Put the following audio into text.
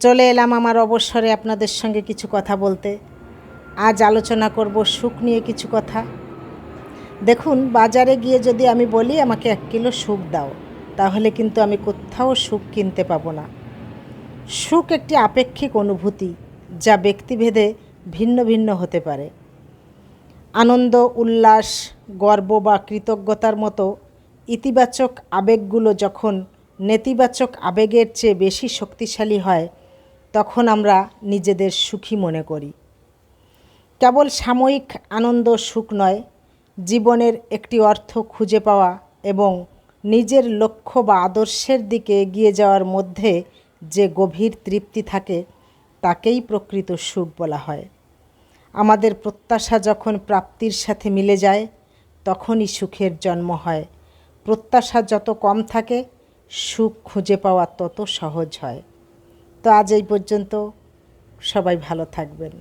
চলে এলাম আমার অবসরে আপনাদের সঙ্গে কিছু কথা বলতে। আজ আলোচনা করব সুখ নিয়ে কিছু কথা। দেখুন, বাজারে গিয়ে যদি আমি বলি আমাকে 1 কিলো সুখ দাও, তাহলে কিন্তু আমি কোথাও সুখ কিনতে পাবো না। সুখ একটি আপেক্ষিক অনুভূতি, যা ব্যক্তিভেদে ভিন্ন ভিন্ন হতে পারে। আনন্দ, উল্লাস, গর্ব বা কৃতজ্ঞতার মতো ইতিবাচক আবেগগুলো যখন নেতিবাচক আবেগের চেয়ে বেশি শক্তিশালী হয়, তখন আমরা নিজেদের সুখী মনে করি। কেবল সাময়িক আনন্দ সুখ নয়, জীবনের একটি অর্থ খুঁজে পাওয়া এবং নিজের লক্ষ্য বা আদর্শের দিকে এগিয়ে যাওয়ার মধ্যে যে গভীর তৃপ্তি থাকে, তাকেই প্রকৃত সুখ বলা হয়। আমাদের প্রত্যাশা যখন প্রাপ্তির সাথে মিলে যায়, তখনই সুখের জন্ম হয়। প্রত্যাশা যত কম থাকে, সুখ খুঁজে পাওয়া তত সহজ হয়। তো আজ এই পর্যন্ত। সবাই ভালো থাকবেন।